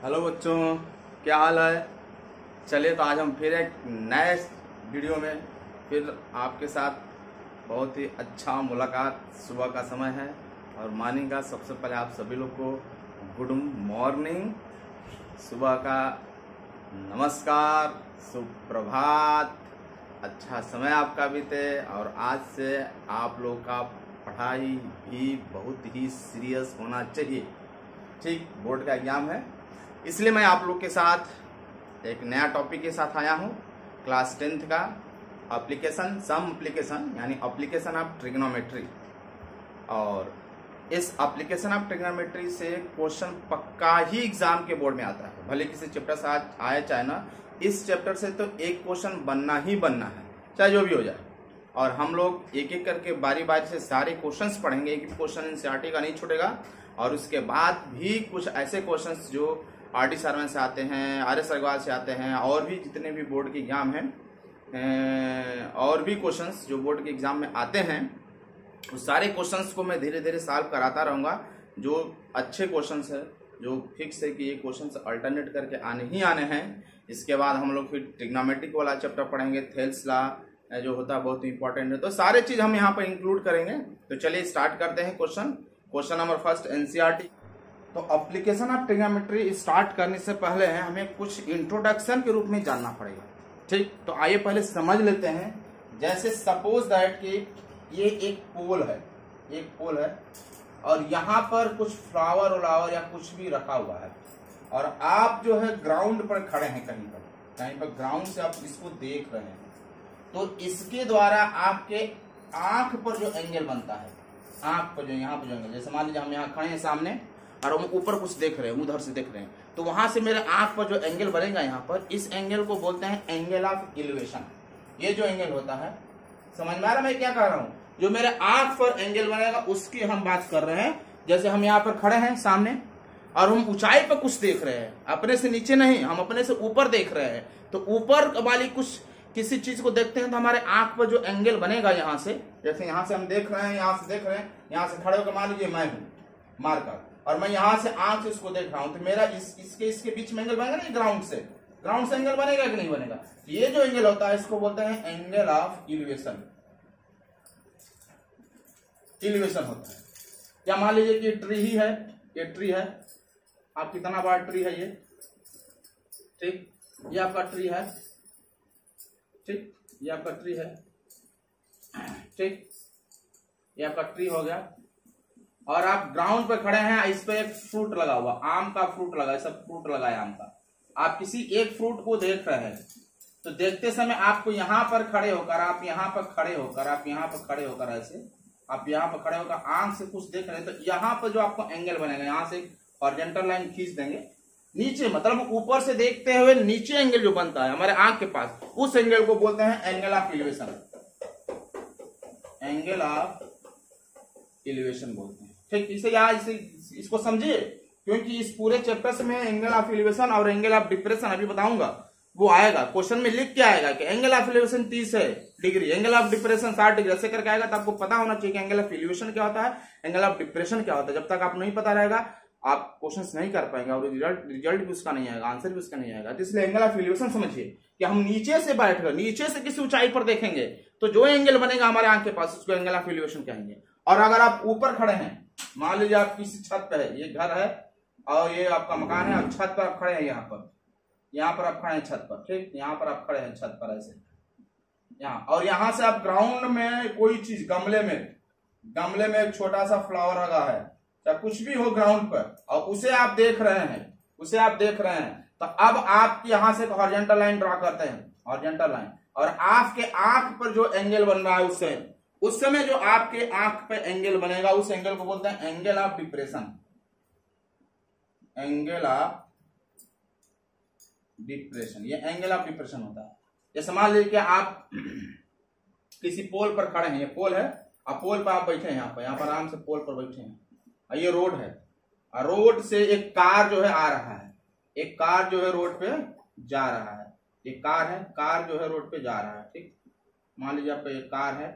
Hello बच्चों, क्या हाल है। चलिए तो आज हम फिर एक नए वीडियो में फिर आपके साथ बहुत ही अच्छा मुलाकात। सुबह का समय है और मॉर्निंग का सबसे पहले आप सभी लोग को गुड मॉर्निंग, सुबह का नमस्कार, सुप्रभात। अच्छा समय आपका बीते और आज से आप लोग का पढ़ाई भी बहुत ही सीरियस होना चाहिए। ठीक, बोर्ड का एग्जाम है, इसलिए मैं आप लोग के साथ एक नया टॉपिक के साथ आया हूँ। क्लास 10th का एप्लीकेशन, सम एप्लीकेशन यानी एप्लीकेशन ऑफ ट्रिग्नोमेट्री। और इस एप्लीकेशन ऑफ ट्रिग्नोमेट्री से क्वेश्चन पक्का ही एग्जाम के बोर्ड में आता है, भले किसी चैप्टर से आए चाहे ना। इस चैप्टर से तो एक क्वेश्चन बनना ही बनना है, चाहे जो भी हो जाए। और हम लोग एक एक करके बारी बारी से सारे क्वेश्चंस पढ़ेंगे, एक क्वेश्चन एनसीईआरटी का नहीं छूटेगा। और उसके बाद भी कुछ ऐसे क्वेश्चंस जो आर डी शर्मा से आते हैं, आर एस अग्रवाल से आते हैं, और भी जितने भी बोर्ड के एग्जाम हैं, और भी क्वेश्चंस जो बोर्ड के एग्जाम में आते हैं, उस सारे क्वेश्चंस को मैं धीरे धीरे सॉल्व कराता रहूँगा। जो अच्छे क्वेश्चंस है, जो फिक्स है कि ये क्वेश्चंस अल्टरनेट करके आने ही आने हैं। इसके बाद हम लोग फिर ट्रिग्नोमेट्रिक वाला चैप्टर पढ़ेंगे, थेल्स लॉ जो होता है बहुत इंपॉर्टेंट है। तो सारे चीज हम यहाँ पर इंक्लूड करेंगे। तो चलिए स्टार्ट करते हैं। Question number first, NCERT. तो एप्लीकेशन ऑफ ट्रिग्नोमेट्री स्टार्ट करने से पहले हमें कुछ इंट्रोडक्शन के रूप में जानना पड़ेगा। ठीक, तो आइए पहले समझ लेते हैं। जैसे सपोज दैट कि ये एक पोल है और यहाँ पर कुछ फ्लावर उलावर या कुछ भी रखा हुआ है, और आप जो है ग्राउंड पर खड़े हैं, कहीं पर ग्राउंड से आप इसको देख रहे हैं। तो इसके द्वारा आपके आंख पर जो एंगल बनता है, आंख पर जो यहाँ पर जो एंगल, जैसे मान लीजिए हम यहाँ खड़े हैं सामने और हम ऊपर कुछ देख रहे हैं, उधर से देख रहे हैं, तो वहां से मेरे आंख पर जो एंगल बनेगा यहाँ पर, इस एंगल को बोलते हैं एंगल ऑफ एलिवेशन। ये जो एंगल होता है, समझ में आ रहा मैं क्या कह रहा हूँ? जो मेरे आंख पर एंगल बनेगा उसकी हम बात कर रहे हैं। जैसे हम यहाँ पर खड़े हैं सामने और हम ऊंचाई पर कुछ देख रहे हैं, अपने से नीचे नहीं, हम अपने से ऊपर देख रहे हैं। तो ऊपर वाली कुछ किसी चीज को देखते हैं तो हमारे आंख पर जो एंगल बनेगा यहाँ से, जैसे यहाँ से हम देख रहे हैं, यहाँ से देख रहे हैं, यहाँ से खड़े होकर मान लीजिए मैं हूँ मार्कर, और मैं यहाँ से आंख से इसको देख रहा हूं, तो मेरा इसके बीच में एंगल बनेगा नहीं, ग्राउंड से एंगल बनेगा कि नहीं बनेगा? ये जो एंगल होता है इसको बोलते हैं एंगल ऑफ एलिवेशन होता है। या मान लीजिए कि ट्री ही है, ये ट्री है, आप कितना बड़ा ट्री है ये, ठीक, ये आपका ट्री है, ठीक, ये आपका ट्री है, ठीक, ये आपका ट्री हो गया। और आप ग्राउंड पे खड़े हैं, इस पे एक फ्रूट लगा हुआ, आम का फ्रूट लगा है, सब फ्रूट लगा है आम का। आप किसी एक फ्रूट को देख रहे हैं, तो देखते समय आपको यहाँ पर खड़े होकर, आप यहाँ पर खड़े होकर, आप यहाँ पर खड़े होकर, ऐसे आप यहाँ पर खड़े होकर आंख से कुछ देख रहे हैं, तो यहाँ पर जो आपको एंगल बनेगा, यहाँ से हॉरिजॉन्टल लाइन खींच देंगे नीचे, मतलब ऊपर से देखते हुए नीचे एंगल जो बनता है हमारे आंख के पास, उस एंगल को बोलते हैं angle of elevation. Angle of elevation बोलते हैं। ठीक, इसे यार इसको समझिए, क्योंकि इस पूरे चैप्टर से मैं एंगल ऑफ एलिवेशन और एंगल ऑफ डिप्रेशन अभी बताऊंगा, वो आएगा क्वेश्चन में लिख के आएगा कि angle of elevation 30 degree, angle of depression 60 degree, ऐसे करके आएगा। तो आपको पता होना चाहिए कि एंगल ऑफ एलिवेशन क्या होता है, एंगल ऑफ डिप्रेशन क्या होता है। जब तक आप नहीं पता रहेगा आप क्वेश्चन नहीं कर पाएंगे और रिजल्ट भी उसका नहीं आएगा, आंसर भी उसका नहीं आएगा। तो इसलिए एंगल ऑफ एलिवेशन समझिए कि हम नीचे से बैठकर, नीचे से किसी ऊंचाई पर देखेंगे तो जो एंगल बनेगा हमारे आंख के पास, उसको एंगल ऑफ एलिवेशन कहेंगे। और अगर आप ऊपर खड़े हैं, मान लीजिए आप किसी छत पे है, ये घर है और ये आपका मकान है, आप छत पर आप खड़े हैं, यहाँ पर आप खड़े हैं छत पर, ठीक, यहाँ पर आप खड़े हैं छत पर ऐसे यहाँ, और यहाँ से आप ग्राउंड में कोई चीज, गमले में एक छोटा सा फ्लावर लगा है, चाहे कुछ भी हो ग्राउंड पर, और उसे आप देख रहे हैं, तो अब आप यहाँ से हॉरिजॉन्टल लाइन ड्रा करते हैं, हॉरिजॉन्टल लाइन, और आपके आंख पर जो एंगल बन रहा है उस समय जो आपके आंख पे एंगल बनेगा, उस एंगल को बोलते हैं angle of depression. Angle of depression, ये एंगल ऑफ डिप्रेशन होता है। जैसे मान लीजिए कि आप किसी पोल पर खड़े हैं, ये पोल है, आप पोल पर आप बैठे हैं, यहाँ पर आराम से पोल पर बैठे हैं, और ये रोड है, और रोड से एक कार जो है आ रहा है, एक कार जो है रोड पे जा रहा है, ये कार जो है रोड पे जा रहा है, ठीक, मान लीजिए आपका ये कार है,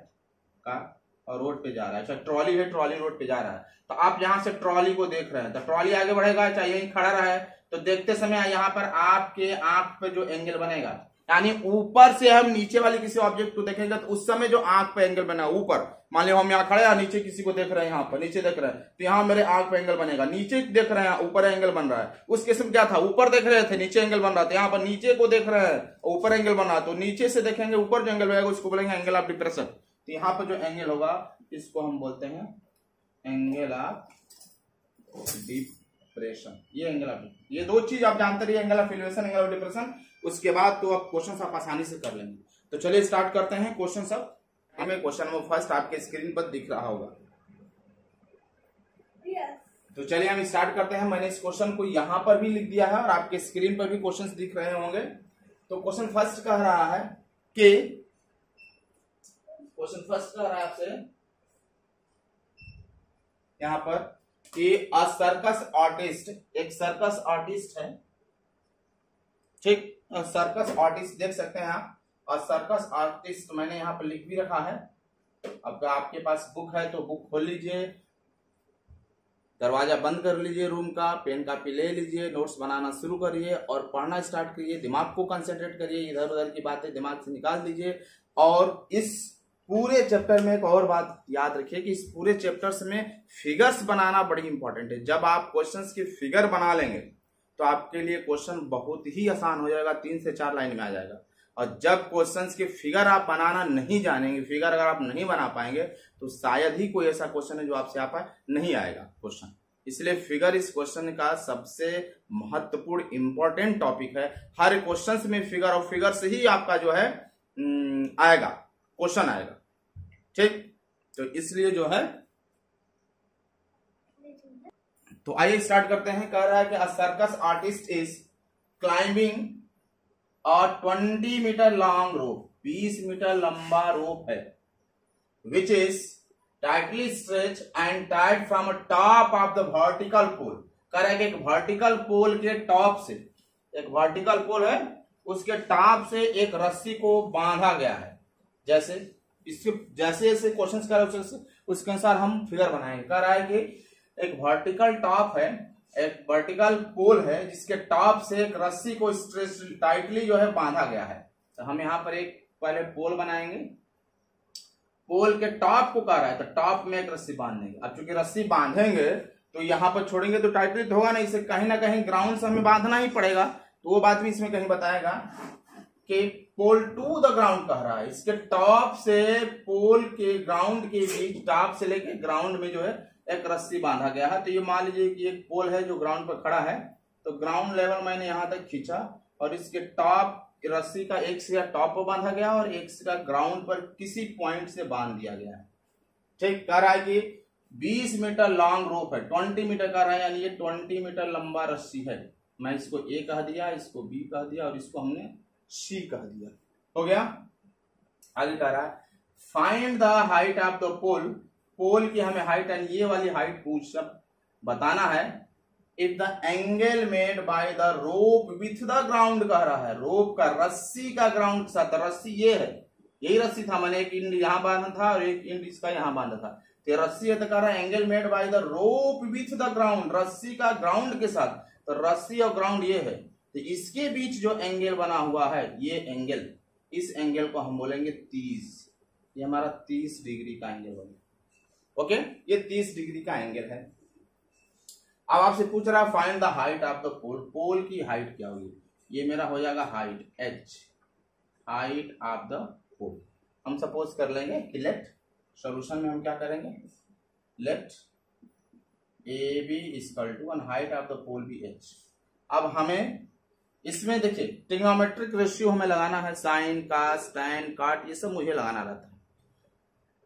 कार और रोड पे जा रहा है, अच्छा ट्रॉली है, ट्रॉली रोड पे जा रहा है, तो आप यहाँ से ट्रॉली को देख रहे हैं, तो ट्रॉली आगे बढ़ेगा, चाहे यहीं खड़ा रहा है, तो देखते समय यहाँ पर आपके आंख पे जो एंगल बनेगा, यानी ऊपर से हम नीचे वाली किसी ऑब्जेक्ट को देखेंगे तो उस समय जो आंख पे एंगल बना ऊपर, मान लो हम यहाँ खड़े हैं नीचे किसी को देख रहे हैं, यहाँ पर नीचे देख रहे हैं तो यहाँ मेरे आंख पे एंगल बनेगा। नीचे देख रहे हैं ऊपर एंगल बन रहा है, उस केस में क्या था, ऊपर देख रहे थे नीचे एंगल बन रहा था, यहाँ पर नीचे को देख रहे हैं ऊपर एंगल बन रहा है, तो नीचे से देखेंगे ऊपर जो एंगल बनेगा उसको बोलेंगे एंगल ऑफ डिप्रेशन। तो यहाँ पर जो एंगल होगा इसको हम बोलते हैं एंगल ऑफ डिप्रेशन। ये एंगल ऑफ, ये दो चीज आप जानते रहिए, angle of elevation, angle of depression. उसके बाद तो आप क्वेश्चन आप आसानी से कर लेंगे। तो चलिए स्टार्ट करते हैं क्वेश्चन सब। हमें क्वेश्चन नंबर फर्स्ट आपके स्क्रीन पर दिख रहा होगा। तो चलिए हम स्टार्ट करते हैं। मैंने इस क्वेश्चन को यहां पर भी लिख दिया है और आपके स्क्रीन पर भी क्वेश्चंस दिख रहे होंगे। तो क्वेश्चन फर्स्ट कह रहा है कि, क्वेश्चन फर्स्ट कह रहा है आपसे यहां पर कि अ सर्कस आर्टिस्ट, एक सर्कस आर्टिस्ट है, ठीक, सर्कस आर्टिस्ट देख सकते हैं आप, और सर्कस आर्टिस्ट मैंने यहाँ पर लिख भी रखा है। अब आपके पास बुक है तो बुक खोल लीजिए, दरवाजा बंद कर लीजिए रूम का, पेन कापी ले लीजिए, नोट्स बनाना शुरू करिए और पढ़ना स्टार्ट करिए। दिमाग को कंसंट्रेट करिए, इधर उधर की बातें दिमाग से निकाल दीजिए। और इस पूरे चैप्टर में एक और बात याद रखिए कि इस पूरे चैप्टर्स में फिगर्स बनाना बड़ी इंपॉर्टेंट है। जब आप क्वेश्चंस की फिगर बना लेंगे तो आपके लिए क्वेश्चन बहुत ही आसान हो जाएगा, 3 से 4 लाइन में आ जाएगा। और जब क्वेश्चंस की फिगर आप बनाना नहीं जानेंगे, फिगर अगर आप नहीं बना पाएंगे तो शायद ही कोई ऐसा क्वेश्चन है जो आपसे आ पाए, नहीं आएगा क्वेश्चन। इसलिए फिगर इस क्वेश्चन का सबसे महत्वपूर्ण इंपॉर्टेंट टॉपिक है। हर क्वेश्चन में फिगर, और फिगर से ही आपका जो है आएगा क्वेश्चन आएगा, ठीक। तो इसलिए जो है, तो आइए स्टार्ट करते हैं। कह रहा है कि a circus artist is climbing a 20 metre long rope, 20 metre लंबा रोप है, which is tightly stretch and tied from top of the vertical pole. कह रहा है कि एक वर्टिकल पोल के टॉप से, एक वर्टिकल पोल है उसके टॉप से एक रस्सी को बांधा गया है। जैसे इसके जैसे जैसे क्वेश्चन कर रहे हैं उसके अनुसार हम फिगर बनाएंगे। कह रहा है कि एक वर्टिकल टॉप है, एक वर्टिकल पोल है जिसके टॉप से एक रस्सी को स्ट्रेच टाइटली जो है बांधा गया है। तो हम यहाँ पर एक पहले पोल बनाएंगे, पोल के टॉप को कह रहा है तो टॉप में एक रस्सी बांध देंगे। अब चूंकि रस्सी बांधेंगे तो यहाँ पर छोड़ेंगे तो टाइटली तो होगा नहीं, इसे कहीं ना कहीं ग्राउंड से हमें बांधना ही पड़ेगा। तो वो बात भी इसमें कहीं बताएगा कि पोल टू द ग्राउंड कह रहा है, इसके टॉप से पोल के ग्राउंड के बीच, टॉप से लेके ग्राउंड में जो है एक रस्सी बांधा गया है। तो ये मान लीजिए कि एक पोल है जो ग्राउंड पर खड़ा है, तो ग्राउंड लेवल मैंने यहां तक खींचा और इसके टॉप रस्सी का एक सिरा टॉप पर बांधा गया और एक सिरा ग्राउंड पर किसी पॉइंट से बांध दिया गया है, ठीक। कह रहा है कि 20 मीटर लॉन्ग रोप है, 20 मीटर कह रहा है, यानी ये 20 मीटर लंबा रस्सी है। मैं इसको ए कह दिया, इसको बी कह दिया और इसको हमने सी कह दिया, हो गया। आगे कह रहा है find the height of the pole, pole की हमें हाइट, यानी ये वाली हाइट पूछ सब बताना है। If the angle made by the rope with the ground कह रहा है, रोप का, रस्सी का ग्राउंड के साथ, रस्सी ये है, यही रस्सी था, मैंने एक इंड यहां बांधा था और एक इंड इसका यहां बांधा था, तो रस्सी है। तो कह रहा है angle made by the rope with the ground, रस्सी का ग्राउंड के साथ, तो रस्सी और ग्राउंड ये है, तो इसके बीच जो एंगल बना हुआ है ये एंगल, इस एंगल को हम बोलेंगे 30। ये हमारा 30 डिग्री का एंगल होगा, ओके। ये 30 डिग्री का एंगल है। अब आपसे पूछ रहा है find the height of the pole, pole की हाइट क्या होगी, ये मेरा हो जाएगा height h, height of the pole. हम सपोज कर लेंगे कि लेट, सॉल्यूशन में हम क्या करेंगे, let A B equal to 1 height of the pole be h। अब हमें इसमें देखिए ट्रिग्नोमेट्रिक रेशियो हमें लगाना है, साइन, कास, टैन, काट, ये सब मुझे लगाना रहता है।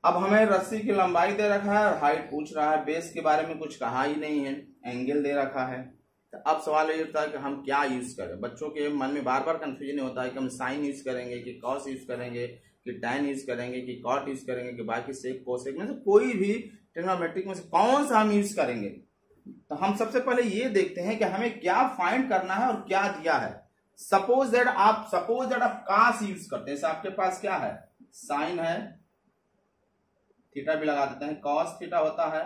अब हमें रस्सी की लंबाई दे रखा है और हाइट पूछ रहा है, बेस के बारे में कुछ कहा ही नहीं है, एंगल दे रखा है। तो अब सवाल ये होता है कि हम क्या यूज करें। बच्चों के मन में बार बार कंफ्यूजन होता है कि हम साइन यूज करेंगे कि कॉस यूज करेंगे कि टैन यूज करेंगे कि कॉट यूज करेंगे कि बाकी सेक कोसेक में से कोई भी ट्रिग्नोमेट्रिक में से कौन सा हम यूज करेंगे। तो हम सबसे पहले ये देखते हैं कि हमें क्या फाइंड करना है और क्या दिया है। सपोज दैट आप कास यूज करते हैं, आपके पास क्या है, साइन है, थीटा भी लगा देते हैं, कॉस थीटा होता है,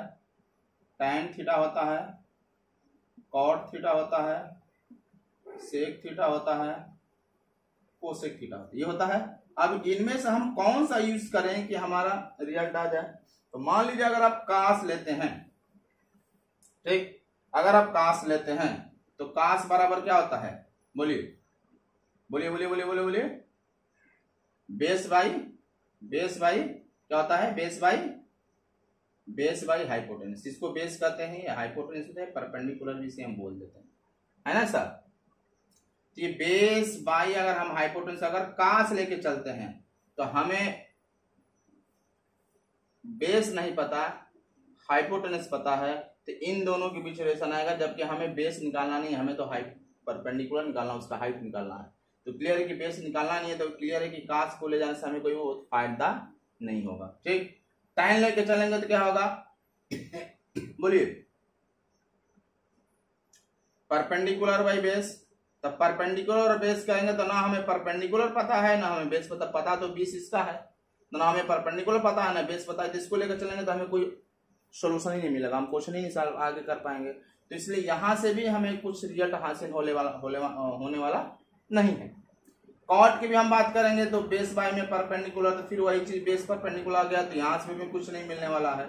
टैन थीटा होता है, कॉट थीटा होता है, सेक थीटा होता है, कोसेक थीटा होता है, ये होता है। अब इनमें से हम कौन सा यूज करें कि हमारा रिजल्ट आ जाए? तो मान लीजिए अगर आप कास लेते हैं, ठीक, अगर आप कास लेते हैं तो कास बराबर क्या होता है? बोलिए बोलिए बोलिए बोलिए बोलिए बोलिए। बेस बाई क्या होता है? Base by hypotenuse. इसको बेस कहते हैं, या हाइपोटेनस होता है, परपेंडिकुलर भी इसे हम बोल देते हैं, है ना सर। तो ये बेस बाई, अगर हम हाइपोटेनस अगर कास लेके चलते हैं तो हमें बेस नहीं पता, हाइपोटेनस पता है, तो इन दोनों के बीच रिलेशन आएगा। जबकि हमें बेस निकालना नहीं, हमें तो परपेंडिकुलर निकालना, उसका हाइट निकालना है। तो क्लियर है कि बेस निकालना नहीं है, तो क्लियर है कि कास को ले जाने से हमें कोई वो फायदा नहीं होगा। ठीक, टाइम लेके चलेंगे तो क्या होगा? बोलिए, परपेंडिकुलर बाई बेस। तब परपेंडिकुलर और बेस कहेंगे तो ना हमें परपेंडिकुलर पता है ना हमें बेस पता तो 20 इसका है, तो ना हमें परपेंडिकुलर पता है ना बेस पता है। तो इसको लेकर चलेंगे तो हमें कोई सोल्यूशन ही नहीं मिलेगा, हम क्वेश्चन ही नहीं सॉल्व आगे कर पाएंगे। तो इसलिए यहां से भी हमें कुछ रिजल्ट हासिल होने वाला नहीं है। कॉट की भी हम बात करेंगे तो बेस बाय में परपेंडिकुलर, तो फिर वही चीज बेस परपेंडिकुलर आ गया, तो यहां से भी कुछ नहीं मिलने वाला है।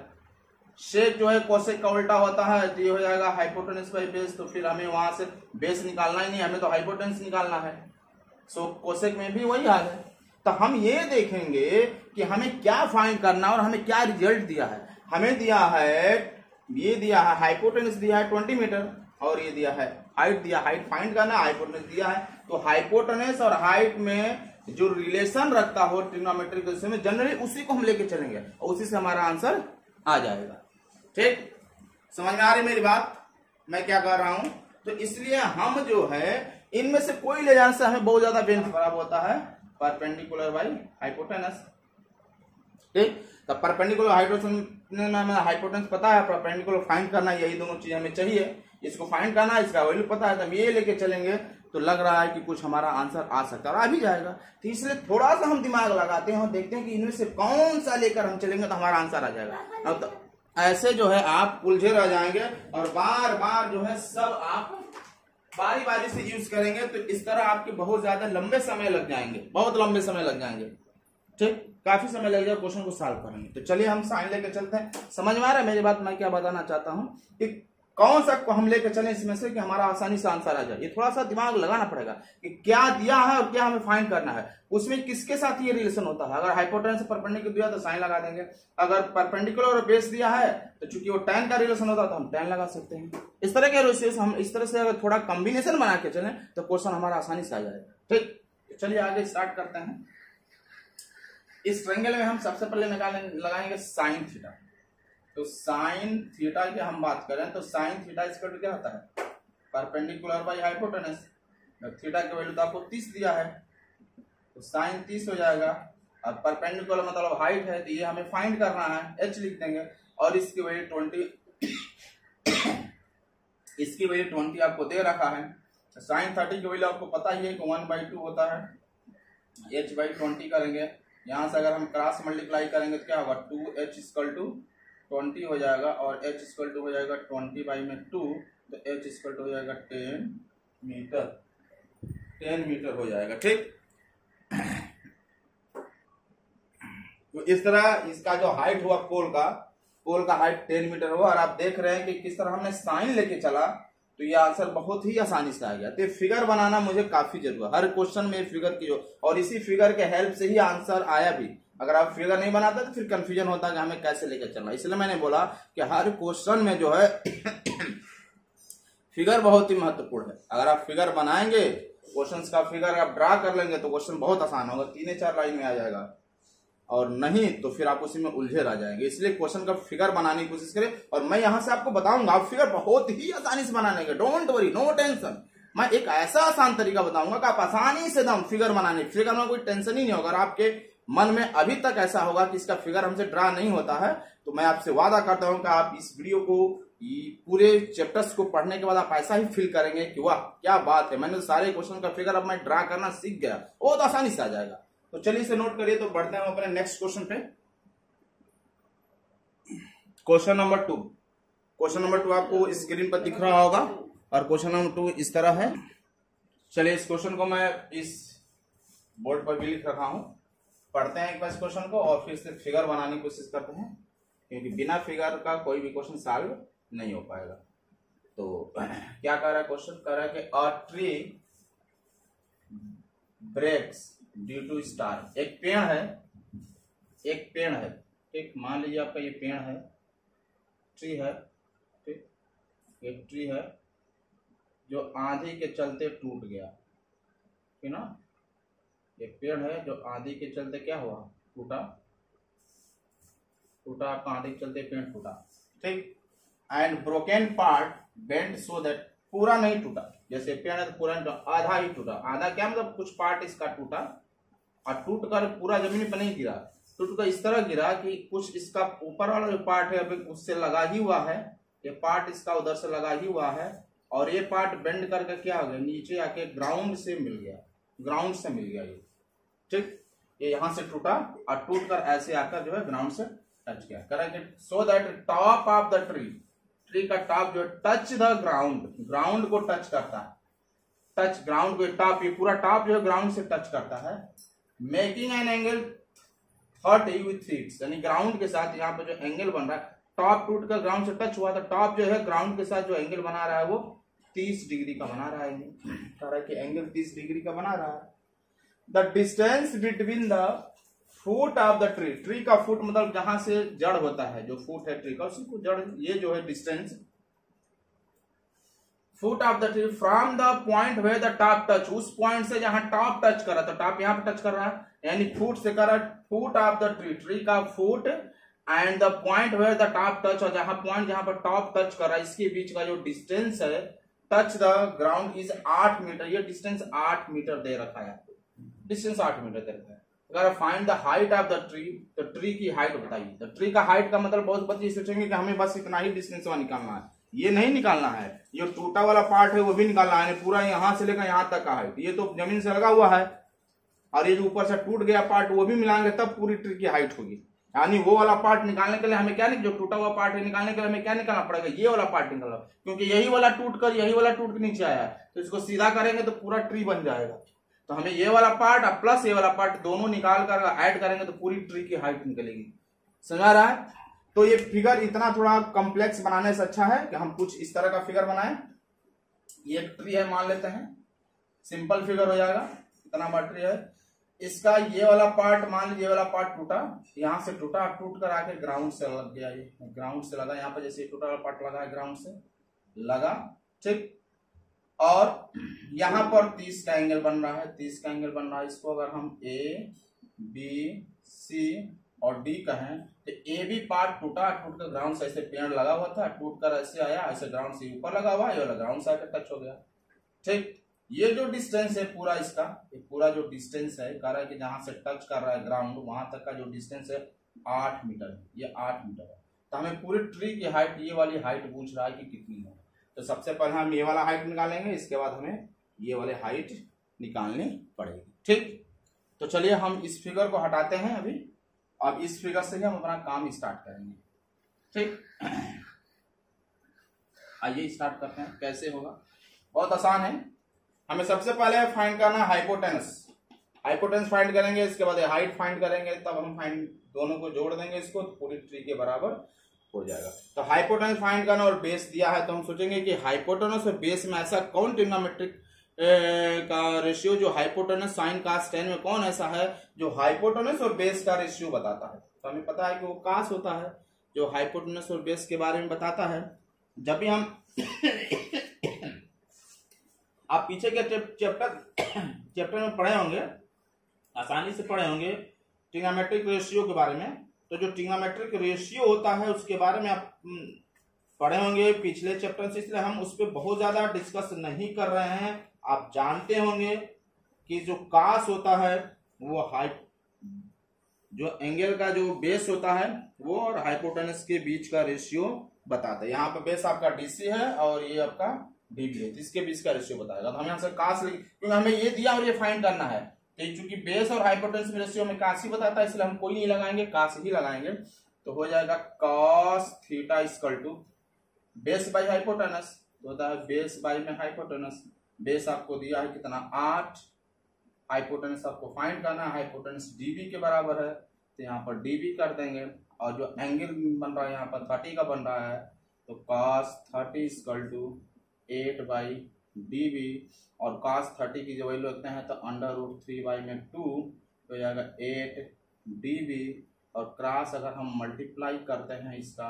शेक जो है कोसेक का उल्टा होता है, तो ये हो जाएगा हाइपोटेनस बाय बेस। तो फिर हमें वहां से बेस निकालना ही नहीं, हमें तो हाइपोटेनस निकालना है। सो कोसेक में भी वही हाल है। तो हम ये देखेंगे कि हमें क्या फाइंड करना और हमें क्या रिजल्ट दिया है। हमें दिया है, ये दिया है हाइपोटेनस दिया है 20 मीटर, और ये दिया है हाइट दिया, हाइट फाइंड करना, हाइपोटेनस दिया है। तो हाइपोटेनस और हाइट में जो रिलेशन रखता हो ट्रिग्नोमेट्रिक में, जनरली उसी को हम लेके चलेंगे और उसी से हमारा आंसर आ जाएगा। ठीक, समझ में आ रही मेरी बात, मैं क्या कर रहा हूं? तो इसलिए हम जो है इनमें से कोई ले जाने से हमें बहुत ज्यादा बेनिफिट बराबर होता है परपेंडिकुलर बाई हाइपोटेनस। ठीक, तो परपेंडिकुलर हाइपोटेनस पता है, परपेंडिकुलर फाइंड करना, यही दोनों चीज हमें चाहिए। इसको फाइंड करना, इसका वैल्यू पता है, तो हम ये लेके चलेंगे तो लग रहा है कि कुछ हमारा आंसर आ सकता है और आ भी जाएगा। तो इसलिए थोड़ा सा हम दिमाग लगाते हैं और देखते हैं कि इनमें से कौन सा लेकर हम चलेंगे तो हमारा आंसर आ जाएगा। अब तो ऐसे जो है आप उलझे रह जाएंगे और बार बार जो है सब आप बारी बारी से यूज करेंगे, तो इस तरह आपके बहुत ज्यादा लंबे समय लग जाएंगे, बहुत लंबे समय लग जाएंगे। ठीक, काफी समय लगेगा क्वेश्चन को सॉल्व करने में। तो चलिए हम साइन लेके चलते हैं। समझ में आ रहा है मेरी बात? मैं क्या बताना चाहता हूं कि कौन सा को हम लेके चलें इसमें से कि हमारा आसानी से आंसर आ जाए। ये थोड़ा सा दिमाग लगाना पड़ेगा कि क्या दिया है और क्या हमें फाइंड करना है, उसमें किसके साथ ये रिलेशन होता है। अगर हाइपोटेनस परपेंडिकुलर दिया तो साइन लगा देंगे, अगर परपेंडिकुलर और बेस दिया है तो चूंकि वो tan का रिलेशन होता है तो हम tan लगा सकते हैं। इस तरह के रिलेशन हम इस तरह से अगर थोड़ा कॉम्बिनेशन बना के चलें तो क्वेश्चन हमारा आसानी से आ जाएगा। ठीक, चलिए आगे स्टार्ट करते हैं। इस ट्रायंगल में हम सबसे पहले लगाएंगे साइन थीटा। तो साइन थीटा की हम बात करें तो साइन थीटा इसका क्या होता है? Perpendicular by hypotenuse. थीटा की वैल्यू तो आपको 30 दिया है, तो साइन 30 हो जाएगा। अब परपेंडिकुलर मतलब हाइट है, तो ये हमें फाइंड करना है, h लिख देंगे। और इसकी वैल्यू 20 इसकी वैल्यू 20 आपको दे रखा है। साइन 30 की वैल्यू आपको पता ही है कि 1/2 होता है, h/20 करेंगे। यहां से अगर हम क्रॉस मल्टीप्लाई करेंगे तो क्या होगा? 2h = 20 हो जाएगा और h = हो जाएगा 20/2, तो h = हो जाएगा 10 मीटर हो जाएगा। ठीक, तो इस तरह इसका जो हाइट हुआ पोल का हाइट 10 मीटर हुआ। और आप देख रहे हैं कि किस तरह हमने साइन लेके चला तो ये आंसर बहुत ही आसानी से आ गया। तो फिगर बनाना मुझे काफी जरूरी है, हर क्वेश्चन में फिगर की और इसी फिगर के हेल्प से ही आंसर आया भी। अगर आप फिगर नहीं बनाते तो फिर कंफ्यूजन होता है कि हमें कैसे लेकर चलना। इसलिए मैंने बोला कि हर क्वेश्चन में जो है फिगर बहुत ही महत्वपूर्ण है। अगर आप फिगर बनाएंगे, क्वेश्चन का फिगर आप ड्रा कर लेंगे तो क्वेश्चन बहुत आसान होगा, 3-4 लाइन में आ जाएगा। और नहीं तो फिर आप उसी में उलझे रह जाएंगे। इसलिए क्वेश्चन का फिगर बनाने की कोशिश करें और मैं यहां से आपको बताऊंगा, आप फिगर बहुत ही आसानी से बनाने के, डोंट वरी, नो टेंशन। मैं एक ऐसा आसान तरीका बताऊंगा कि आप आसानी से दम फिगर बनाने, फिगर में कोई टेंशन ही नहीं होगा। अगर आपके मन में अभी तक ऐसा होगा कि इसका फिगर हमसे ड्रा नहीं होता है, तो मैं आपसे वादा करता हूं कि आप इस वीडियो को, पूरे चैप्टर्स को पढ़ने के बाद आप ऐसा ही फील करेंगे कि वाह क्या बात है, मैंने तो सारे क्वेश्चन का फिगर अब मैं ड्रा करना सीख गया, बहुत आसानी से आ जाएगा। तो चलिए इसे नोट करिए। तो बढ़ते हैं अपने नेक्स्ट क्वेश्चन पे। Question number 2। क्वेश्चन नंबर 2 आपको स्क्रीन पर दिख रहा होगा और क्वेश्चन नंबर 2 इस तरह है। चलिए इस क्वेश्चन को मैं इस बोर्ड पर भी लिख रखा हूं, पढ़ते हैं एक बार इस क्वेश्चन को और फिर से फिगर बनाने की कोशिश करते हैं, क्योंकि बिना फिगर का कोई भी क्वेश्चन सॉल्व नहीं हो पाएगा। तो क्या कह रहा है क्वेश्चन, कह रहा है कि a tree breaks due to storm. एक पेड़ है, ठीक, मान लीजिए आपका ये पेड़ है, ट्री है, ठीक, एक ट्री है जो आंधी के चलते टूट गया, ठीक ना। एक पेड़ है जो आंधी के चलते क्या हुआ, टूटा, आपका आंधी के चलते पेड़ टूटा, ठीक। And broken part bend so that, पूरा नहीं टूटा, जैसे पेड़ है तो पूरा नहीं टूटा, आधा ही टूटा। आधा क्या मतलब, कुछ पार्ट इसका टूटा और टूट कर पूरा जमीन पर नहीं गिरा, टूट कर इस तरह गिरा कि कुछ इसका ऊपर वाला जो पार्ट है अभी उससे लगा ही हुआ है, ये पार्ट इसका उधर से लगा ही हुआ है, और ये पार्ट बेंड करके क्या हो गया, नीचे आके ग्राउंड से मिल गया ये, ठीक। ये यहां से टूटा और टूट कर ऐसे आकर जो है ग्राउंड से टच किया, correct. So that top of the tree का टॉप जो टच द ग्राउंड को टच करता है, टच ग्राउंड को, टॉप, ये पूरा टॉप जो है ग्राउंड से टच करता है, making an angle 30 with feet, यानी ग्राउंड के साथ यहाँ पे जो एंगल बन रहा है, टॉप टूट कर ग्राउंड से टच हुआ तो टॉप जो है ग्राउंड के साथ जो एंगल बना रहा है वो 30 डिग्री का बना रहा है, कह रहा है कि एंगल 30 डिग्री का बना रहा है। The distance between the foot of the tree का फुट मतलब जहां से जड़ होता है, जो फुट है ट्री का, उसी को जड़, ये जो है distance, foot of the tree from the point where the top touch, उस पॉइंट से जहां टॉप टच कर रहा, तो टॉप यहां पे टच कर रहा है, यानी फुट से कर रहा है, फुट ऑफ द ट्री का foot, and the point where the top touch, और जहां पर टॉप टच कर रहा है इसके बीच का जो डिस्टेंस है, touch the ground is 8 metre, ये डिस्टेंस 8 मीटर दे रखा है, डिस्टेंस 8 मीटर दे रखा है। अगर find the height of the tree, तो ट्री की हाइट बताइए। तो ट्री का हाइट का मतलब बहुत बच्चे सोचेंगे कि हमें बस इतना ही डिस्टेंस निकालना है, ये नहीं निकालना है, ये टूटा वाला पार्ट है वो भी निकालना है, पूरा यहां से लेकर यहां तक का हाइट, ये तो जमीन से लगा हुआ है, और ये जो ऊपर से टूट गया पार्ट वो भी मिलाएंगे तब पूरी ट्री की हाइट होगी। यानी वो वाला पार्ट निकालने के लिए हमें क्या, जो टूटा हुआ पार्ट है निकालने के लिए हमें क्या निकालना पड़ेगा, ये वाला पार्ट निकालना, क्योंकि यही वाला टूट कर नीचे आया है, तो इसको सीधा करेंगे तो पूरा ट्री बन जाएगा। तो हमें ये वाला पार्ट और प्लस ये वाला पार्ट दोनों निकाल कर ऐड करेंगे तो पूरी ट्री की हाइट निकलेगी, समझ आ रहा है। तो ये फिगर इतना थोड़ा कॉम्प्लेक्स बनाने से अच्छा है कि हम कुछ इस तरह का फिगर बनाएं। ये ट्री है मान लेते हैं, सिंपल फिगर हो जाएगा, इतना बड़ा ट्री है, इसका ये वाला पार्ट मान लीजिए, ये वाला पार्ट टूटा, यहां से टूटा, टूट कर आके ग्राउंड से लग गया, ये ग्राउंड से लगा, यहाँ पे जैसे टूटा वाला पार्ट लगा है ग्राउंड से लगा, ठीक। और यहां पर 30 का एंगल बन रहा है, 30 का एंगल बन रहा है, इसको अगर हम ए बी सी और डी कहें तो ए बी पार्ट टूट कर ग्राउंड से ऐसे पेड़ लगा हुआ था, टूट कर ऐसे आया, ऐसे ग्राउंड से ऊपर लगा हुआ, ये वाला ग्राउंड से आकर टच हो गया, ठीक। ये जो डिस्टेंस है पूरा इसका, ये पूरा जो डिस्टेंस है, कह रहा है कि जहां से टच कर रहा है ग्राउंड वहां तक का जो डिस्टेंस है 8 मीटर है, ये 8 मीटर है। तो हमें पूरी ट्री की हाइट, ये वाली हाइट पूछ रहा है कि कितनी है, तो सबसे पहले हम ये वाला हाइट निकालेंगे, इसके बाद हमें ये वाले हाइट निकालनी पड़ेगी, ठीक। तो चलिए हम इस फिगर को हटाते हैं अभी, अब इस फिगर से ही हम अपना काम स्टार्ट करेंगे, ठीक। आइए स्टार्ट करते हैं, कैसे होगा, बहुत आसान है। हमें सबसे पहले फाइंड करना है हाइपोटेनस फाइंड करेंगे, इसके बाद हाइट फाइंड करेंगे, तब हम फाइंड दोनों को जोड़ देंगे, इसको पूरी ट्री के बराबर हो जाएगा। तो हाइपोटेनस फाइंड करना और बेस दिया है, तो हम सोचेंगे कि हाइपोटेनस और बेस में ऐसा कौन ट्रिग्नोमेट्रिक का रेशियो, जो हाइपोटेनस साइन कास टेन में कौन ऐसा है जो हाइपोटेनस और बेस का रेशियो बताता है। तो हमें पता है कि वो कास होता है जो हाइपोटेनस और बेस के बारे में बताता है। जब भी हम आप पीछे के चैप्टर में पढ़े होंगे, आसानी से पढ़े होंगे ट्रिग्नोमेट्रिक रेशियो के बारे में, तो जो ट्रिग्नोमेट्रिक रेशियो होता है उसके बारे में आप पढ़े होंगे पिछले चैप्टर से, इसलिए हम उस पर बहुत ज्यादा डिस्कस नहीं कर रहे हैं। आप जानते होंगे कि जो कास होता है वो जो एंगल का जो बेस होता है वो और हाइपोटेनस के बीच का रेशियो बताता है। यहाँ पे बेस आपका डीसी है और ये आपका डीबी है, इसके बीच का रेशियो बताएगा। तो हम यहाँ से कास, क्योंकि हमें ये दिया और ये फाइंड करना है, तो चूंकि बेस और हाइपोटेनस रेशियो में कास ही बताता है, इसलिए हम कोई नहीं लगाएंगे, कास ही लगाएंगे। तो हो जाएगा cos theta equal to base by hypotenuse, तो होता है बेस बाई में हाइपोटेनस बेस आपको दिया है कितना 8, हाइपोटेनस आपको फाइंड करना है, हाइपोटेनस डीबी के बराबर है तो यहाँ पर डीबी कर देंगे, और जो एंगल बन रहा है यहाँ पर 30 का बन रहा है तो cos 30 = 8/dB, और cos 30 की जो वैल्यू रखते हैं तो √3 में 2 तो हो जाएगा 8dB, और क्रॉस अगर हम मल्टीप्लाई करते हैं इसका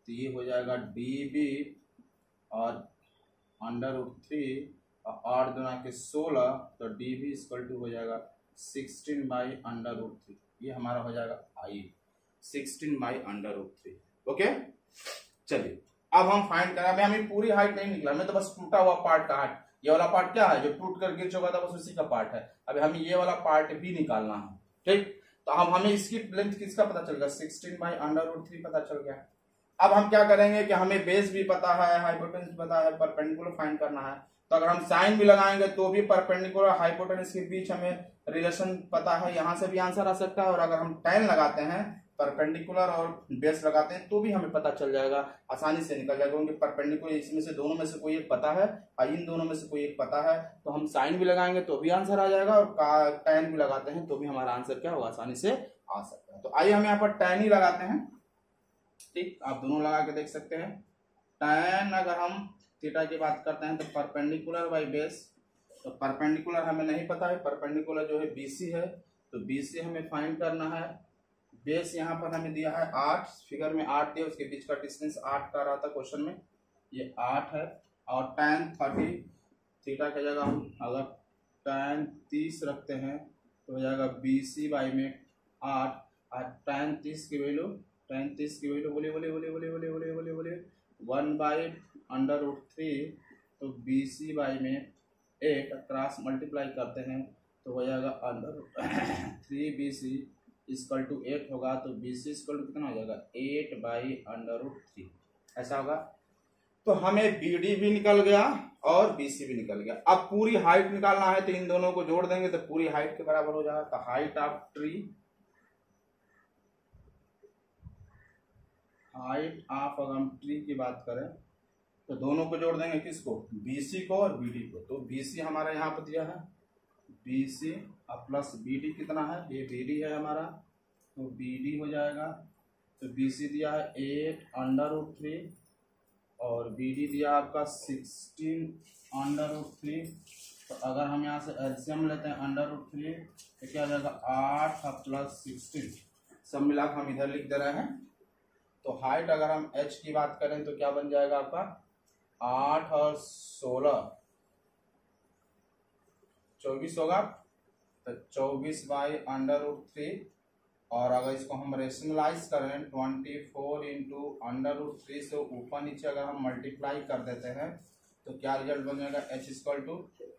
तो ये हो जाएगा dB और √3 और 8 दूना के 16 तो dB = हो जाएगा 16/√3, ये हमारा हो जाएगा I 16/√3। ओके, चलिए अब हम फाइंड करें। अभी हमें पूरी हाइट नहीं निकला, हमें तो बस टूटा हुआ पार्ट का हाइट, ये वाला पार्ट क्या है जो टूट कर गिर चुका था बस उसी का पार्ट है, अभी हमें ये वाला पार्ट भी निकालना है। ठीक, तो अब हमें इसकी लेंथ किसका पता चल गया 16/√3 पता चल गया। अब हम क्या करेंगे कि हमें बेस भी पता है, हाइपोटेनस भी पता है, परपेंडिकुलर फाइंड करना है, तो अगर हम साइन भी लगाएंगे तो भी परपेंडिकुलर हाइपोटेनस के बीच हमें रिलेशन पता है, यहां से भी आंसर आ सकता है, और अगर हम tan लगाते हैं परपेंडिकुलर और बेस लगाते हैं तो भी हमें पता चल जाएगा, आसानी से निकल जाएगा, क्योंकि परपेंडिकुलर इसमें से दोनों में से कोई एक पता है और इन दोनों में से कोई एक पता है, तो हम साइन भी लगाएंगे तो भी आंसर आ जाएगा, और tan भी लगाते हैं तो भी हमारा आंसर क्या होगा, आसानी से आ सकता है। तो आइए हम यहाँ पर tan ही लगाते हैं। ठीक, आप दोनों लगा के देख सकते हैं। tan अगर हम थीटा की बात करते हैं तो परपेंडिकुलर बाई बेस, तो परपेंडिकुलर हमें नहीं पता है, परपेंडिकुलर जो है BC है, तो BC हमें फाइंड करना है। बेस यहाँ पर हमें दिया है 8, फिगर में 8 दिया, उसके बीच का डिस्टेंस 8 का रहा था क्वेश्चन में, ये 8 है, और tan 30 थीटा की जगह हम अगर tan 30 रखते हैं तो हो जाएगा BC बाई में 8, और tan 30 की वैल्यू बोलिए 1/√3, तो BC बाई में 8 क्रॉस मल्टीप्लाई करते हैं तो हो जाएगा √3BC = 8 होगा, तो BC = कितना हो जाएगा 8/√3, ऐसा होगा। तो हमें BD भी निकल गया और BC भी निकल गया। अब पूरी हाइट निकालना है तो इन दोनों को जोड़ देंगे तो पूरी हाइट के बराबर हो जाएगा। तो हाइट ऑफ अगर हम ट्री की बात करें तो दोनों को जोड़ देंगे, किसको, BC को और BD को। तो BC हमारा यहाँ पर दिया है, BC प्लस BD कितना है, ये BD है हमारा, तो BD हो जाएगा, तो BC दिया है 8/√3 और BD दिया आपका 16/√3। तो अगर हम यहाँ से एलसीएम लेते हैं √3 तो क्या हो जाएगा 8 + 16, सब मिला के हम इधर लिख दे रहे हैं। तो हाइट अगर हम H की बात करें तो क्या बन जाएगा आपका 8 और 16 24 होगा, तो 24/√3, और अगर इसको हम रेशनलाइज करें 24 × √3 से ऊपर नीचे अगर हम मल्टीप्लाई कर देते हैं तो क्या रिजल्ट बन जाएगा H =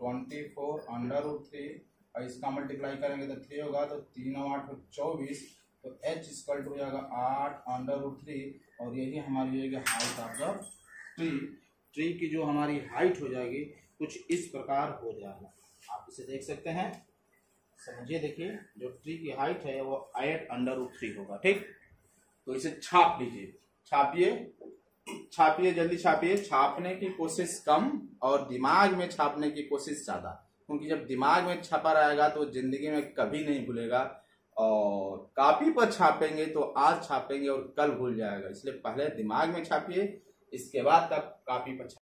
24/√3, और इसका मल्टीप्लाई करेंगे तो 3 होगा, तो 3 और 8 24, तो H = हो जाएगा 8/√3, और यही हमारी हो जाएगी हाइट ऑफ द ट्री की जो हमारी हाइट हो जाएगी कुछ इस प्रकार हो जाएगा। आप इसे देख सकते हैं, समझिए, देखिए जो ट्री की हाइट है वो 8/√3 होगा। ठीक, तो इसे छाप लीजिए, छापिए जल्दी छापिए। छापने की कोशिश कम और दिमाग में छापने की कोशिश ज्यादा, क्योंकि जब दिमाग में छपा रहेगा तो जिंदगी में कभी नहीं भूलेगा, और कॉपी पर छापेंगे तो आज छापेंगे और कल भूल जाएगा, इसलिए पहले दिमाग में छापिए, इसके बाद तब कॉपी पर